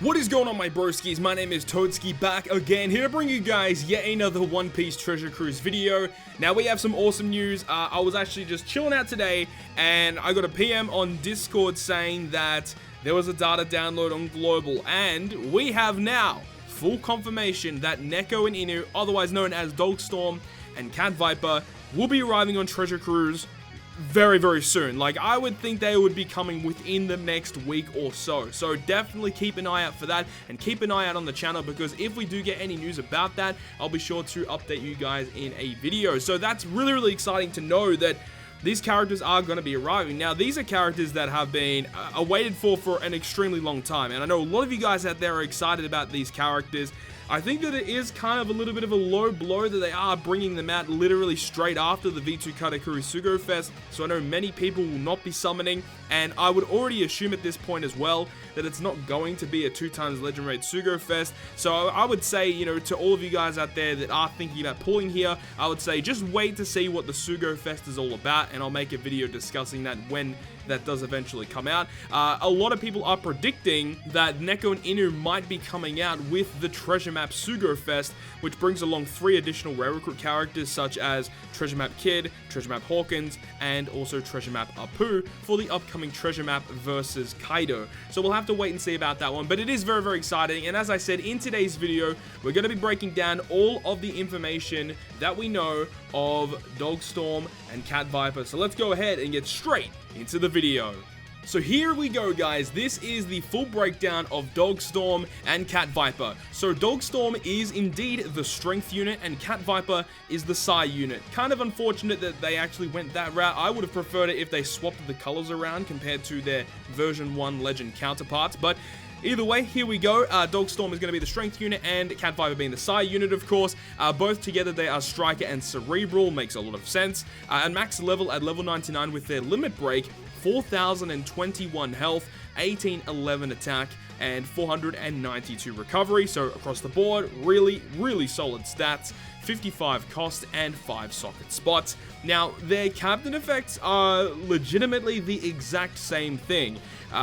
What is going on, my broskiis? My name is Toadskii, back again, here to bring you guys yet another One Piece Treasure Cruise video. Now, we have some awesome news. I was actually just chilling out today, and I got a PM on Discord saying that there was a data download on Global, and we have now full confirmation that Neko and Inu, otherwise known as DOGSTORM and Cat Viper, will be arriving on Treasure Cruise very, very soon. Like, I would think they would be coming within the next week or so. So definitely keep an eye out for that, and keep an eye out on the channel, because if we do get any news about that, I'll be sure to update you guys in a video. So that's really, really exciting to know that these characters are going to be arriving. Now, these are characters that have been awaited for an extremely long time, and I know a lot of you guys out there are excited about these characters. I think that it is kind of a little bit of a low blow that they are bringing them out literally straight after the V2 Katakuri Sugo Fest, so I know many people will not be summoning, and I would already assume at this point as well that it's not going to be a 2x Legend Raid Sugo Fest. So I would say, you know, to all of you guys out there that are thinking about pulling here, I would say just wait to see what the Sugo Fest is all about, and I'll make a video discussing that when that does eventually come out. A lot of people are predicting that Neko and Inu might be coming out with the Treasure Map Sugo Fest, which brings along 3 additional rare recruit characters such as Treasure Map Kid, Treasure Map Hawkins, and also Treasure Map Apu for the upcoming Treasure Map versus Kaido. So we'll have to wait and see about that one, but it is very, very exciting. And as I said, in today's video, we're going to be breaking down all of the information that we know of DOGSTORM and Cat Viper. So let's go ahead and get straight into the video. So here we go, guys. This is the full breakdown of DOGSTORM and Cat Viper. So DOGSTORM is indeed the strength unit, and Cat Viper is the psi unit. Kind of unfortunate that they actually went that route. I would have preferred it if they swapped the colors around compared to their version 1 legend counterparts, but either way, here we go. DOGSTORM is going to be the strength unit, and Cat Viper being the psi unit, of course. Both together, they are striker and cerebral. Makes a lot of sense. And max level at level 99 with their limit break, 4,021 health, 1811 attack, and 492 recovery. So across the board, really, really solid stats. 55 cost and 5 socket spots. Now, their captain effects are legitimately the exact same thing.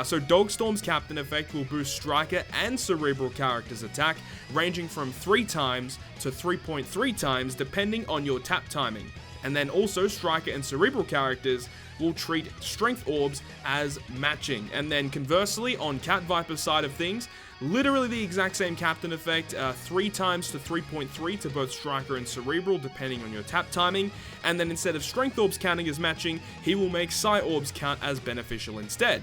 So DOGSTORM's captain effect will boost striker and cerebral characters' attack, ranging from 3 times to 3.3 times depending on your tap timing. And then also striker and cerebral characters will treat strength orbs as matching. And then conversely, on Cat Viper's side of things, literally the exact same captain effect, 3 times to 3.3 to both striker and cerebral depending on your tap timing. And then instead of strength orbs counting as matching, he will make psi orbs count as beneficial instead.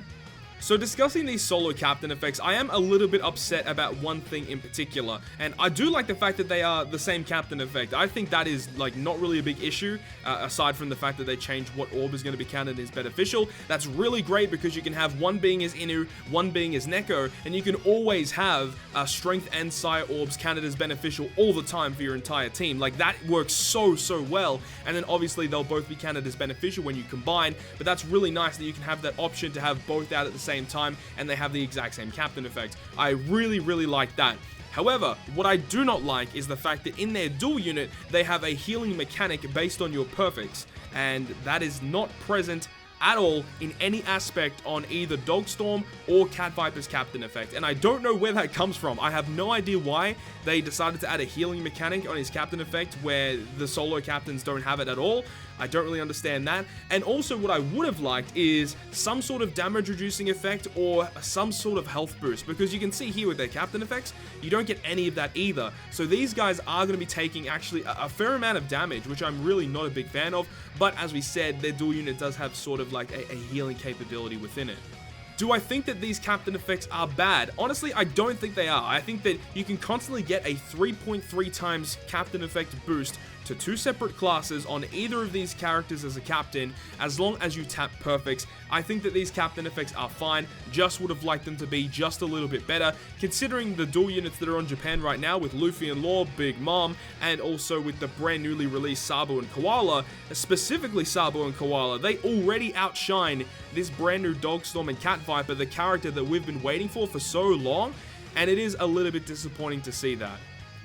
So discussing these solo captain effects, I am a little bit upset about one thing in particular, and I do like the fact that they are the same captain effect. I think that is like not really a big issue, aside from the fact that they changed what orb is going to be counted as beneficial. That's really great because you can have one being as Inu, one being as Neko, and you can always have strength and psi orbs counted as beneficial all the time for your entire team. Like, that works so well, and then obviously they'll both be counted as beneficial when you combine, but that's really nice that you can have that option to have both out at the same time, and they have the exact same captain effect. I really, really like that. However, what I do not like is the fact that in their dual unit, they have a healing mechanic based on your perfects, and that is not present at all in any aspect on either DOGSTORM or Cat Viper's captain effect, and I don't know where that comes from. I have no idea why they decided to add a healing mechanic on his captain effect where the solo captains don't have it at all. I don't really understand that. And also what I would have liked is some sort of damage reducing effect or some sort of health boost, because you can see here with their captain effects, you don't get any of that either. So these guys are going to be taking actually a fair amount of damage, which I'm really not a big fan of, but as we said, their dual unit does have sort of like a healing capability within it. Do I think that these captain effects are bad? Honestly, I don't think they are. I think that you can constantly get a 3.3 times captain effect boost to 2 separate classes on either of these characters as a captain, as long as you tap perfects. I think that these captain effects are fine, just would have liked them to be just a little bit better, considering the dual units that are on Japan right now with Luffy and Law, Big Mom, and also with the brand newly released Sabo and Koala, specifically Sabo and Koala. They already outshine this brand new DOGSTORM and Cat Viper, the character that we've been waiting for so long, and it is a little bit disappointing to see that.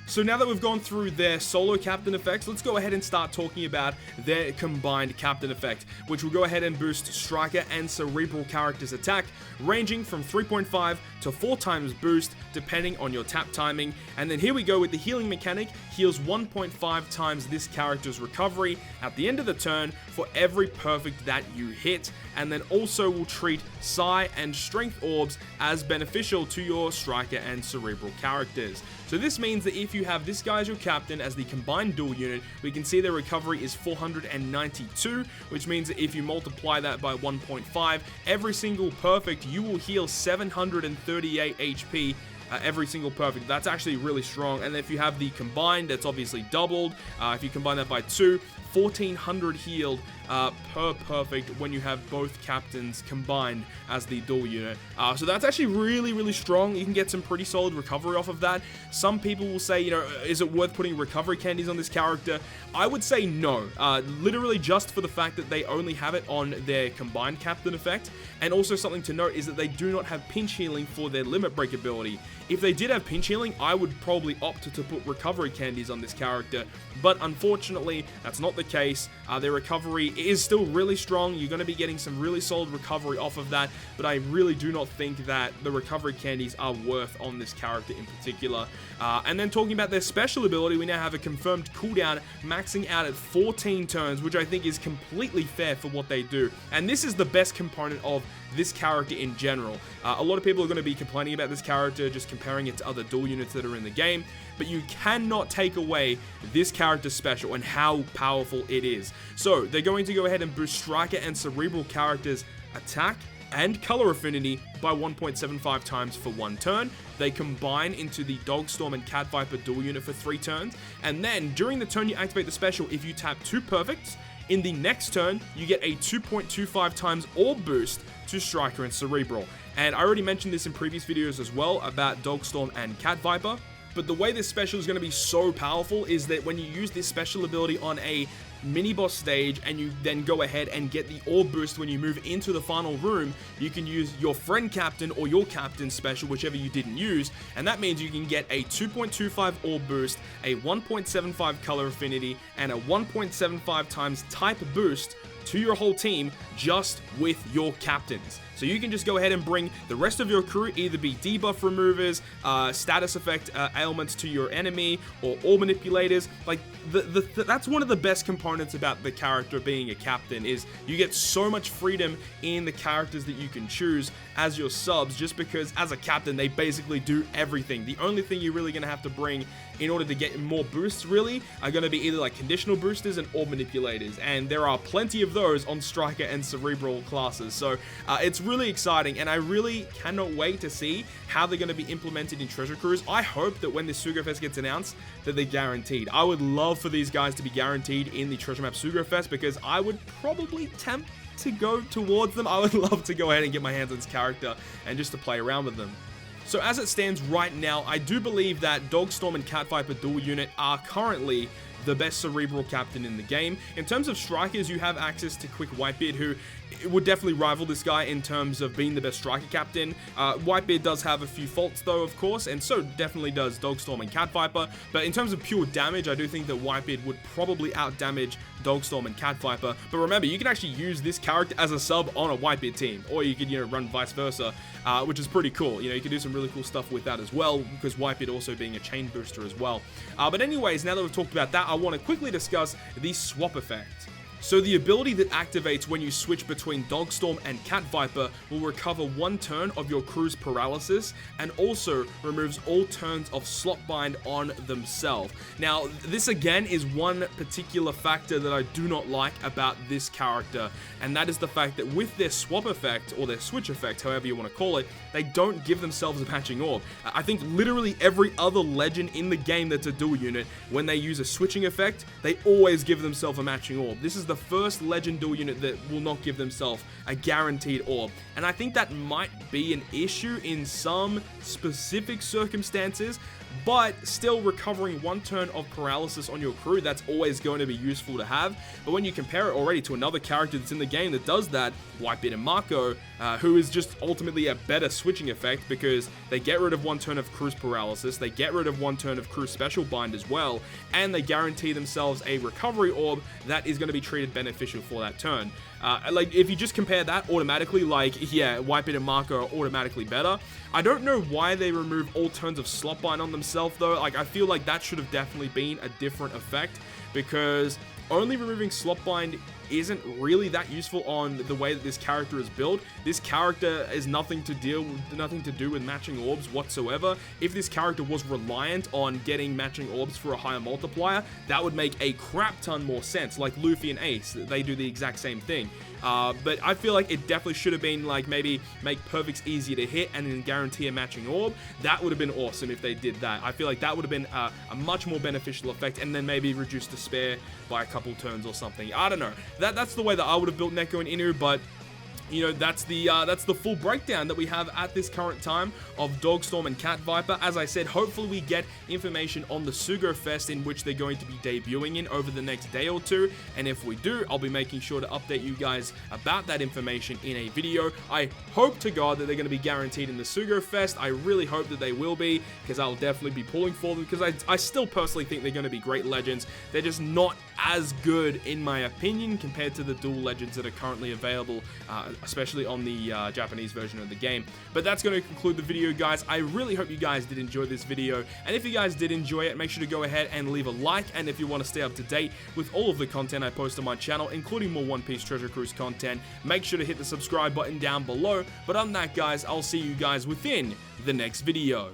So now that we've gone through their solo captain effects, let's go ahead and start talking about their combined captain effect, which will go ahead and boost striker and cerebral characters' attack, ranging from 3.5 to 4 times boost, depending on your tap timing. And then here we go with the healing mechanic, heals 1.5 times this character's recovery at the end of the turn for every perfect that you hit, and then also will treat Psi and Strength Orbs as beneficial to your striker and cerebral characters. So this means that if you have this guy as your captain as the combined dual unit, we can see their recovery is 492, which means that if you multiply that by 1.5, every single perfect, you will heal 738 HP every single perfect. That's actually really strong. And if you have the combined, that's obviously doubled. If you combine that by 2, 1400 healed per perfect when you have both captains combined as the dual unit. So that's actually really strong. You can get some pretty solid recovery off of that. Some people will say, you know, is it worth putting recovery candies on this character? I would say no. Literally just for the fact that they only have it on their combined captain effect. And also something to note is that they do not have pinch healing for their limit break ability. If they did have pinch healing, I would probably opt to put recovery candies on this character, but unfortunately, that's not the case. Their recovery is still really strong. You're going to be getting some really solid recovery off of that, but I really do not think that the recovery candies are worth on this character in particular. And then talking about their special ability, we now have a confirmed cooldown maxing out at 14 turns, which I think is completely fair for what they do. And this is the best component of this character in general. A lot of people are going to be complaining about this character, just comparing it to other dual units that are in the game, but you cannot take away this character's special and how powerful it is. So they're going to go ahead and boost striker and cerebral characters' attack and color affinity by 1.75 times for 1 turn. They combine into the DOGSTORM and Cat Viper dual unit for 3 turns, and then during the turn you activate the special, if you tap 2 perfects, in the next turn, you get a 2.25 times orb boost to Striker and Cerebral. And I already mentioned this in previous videos as well about DOGSTORM and Cat Viper. But the way this special is going to be so powerful is that when you use this special ability on a mini-boss stage and you then go ahead and get the orb boost when you move into the final room, you can use your friend captain or your captain special, whichever you didn't use, and that means you can get a 2.25 orb boost, a 1.75 color affinity, and a 1.75 times type boost to your whole team just with your captains. So you can just go ahead and bring the rest of your crew, either be debuff removers, status effect ailments to your enemy, or orb manipulators. Like that's one of the best components about the character being a captain, is you get so much freedom in the characters that you can choose as your subs, just because as a captain they basically do everything. The only thing you're really going to have to bring in order to get more boosts really are going to be either like conditional boosters and orb manipulators, and there are plenty of those on Striker and Cerebral classes. So it's really exciting, and I really cannot wait to see how they're going to be implemented in Treasure Cruise. I hope that when this Sugo Fest gets announced that they're guaranteed. I would love for these guys to be guaranteed in the Treasure Map Sugo Fest, because I would probably tempt to go towards them. I would love to go ahead and get my hands on this character and just to play around with them. So as it stands right now, I do believe that DOGSTORM and Cat Viper dual unit are currently the best Cerebral captain in the game. In terms of strikers, you have access to Quick Whitebeard, who would definitely rival this guy in terms of being the best striker captain. Whitebeard does have a few faults though, of course, and so definitely does DOGSTORM and Cat Viper, but in terms of pure damage, I do think that Whitebeard would probably out-damage DOGSTORM and Cat Viper. But remember, you can actually use this character as a sub on a Whitebeard team, or you could, run vice versa, which is pretty cool. You can do some really cool stuff with that as well, because Whitebeard also being a chain booster as well. But anyways, now that we've talked about that, I want to quickly discuss the swap effect. So the ability that activates when you switch between DOGSTORM and Cat Viper will recover 1 turn of your crew's paralysis, and also removes all turns of slot bind on themselves. Now, this again is one particular factor that I do not like about this character, and that is the fact that with their swap effect, or their switch effect, however you want to call it, they don't give themselves a matching orb. I think literally every other legend in the game that's a dual unit, when they use a switching effect, they always give themselves a matching orb. This is the first legend dual unit that will not give themselves a guaranteed orb. And I think that might be an issue in some specific circumstances, but still recovering 1 turn of paralysis on your crew, that's always going to be useful to have. But when you compare it already to another character that's in the game that does that, VIPER and Mako, who is just ultimately a better switching effect because they get rid of 1 turn of crew's paralysis, they get rid of 1 turn of crew's special bind as well, and they guarantee themselves a recovery orb that is going to be treated beneficial for that turn. Like, if you just compare that automatically, like, yeah, VIPER and Mako are automatically better. I don't know why they remove all turns of slot bind on themselves, though. Like, I feel like that should have definitely been a different effect, because only removing slot bind isn't really that useful on the way that this character is built. This character is nothing to do with matching orbs whatsoever. If this character was reliant on getting matching orbs for a higher multiplier, that would make a crap ton more sense. Like Luffy and Ace, they do the exact same thing. But I feel like it definitely should have been like maybe make perfects easier to hit and then guarantee a matching orb. That would have been awesome if they did that. I feel like that would have been a much more beneficial effect, and then maybe reduce despair by a couple turns or something. I don't know. That's the way that I would have built Neko and Inu, but you know, that's the full breakdown that we have at this current time of DOGSTORM and Cat Viper. As I said, hopefully we get information on the Sugo Fest in which they're going to be debuting in over the next day or two, and if we do, I'll be making sure to update you guys about that information in a video. I hope to God that they're going to be guaranteed in the Sugo Fest. I really hope that they will be, because I'll definitely be pulling for them, because I still personally think they're going to be great legends. They're just not as good, in my opinion, compared to the dual legends that are currently available, especially on the Japanese version of the game. But that's going to conclude the video, guys. I really hope you guys did enjoy this video, and if you guys did enjoy it, make sure to go ahead and leave a like, and if you want to stay up to date with all of the content I post on my channel, including more One Piece Treasure Cruise content, make sure to hit the subscribe button down below. But other than that, guys, I'll see you guys within the next video.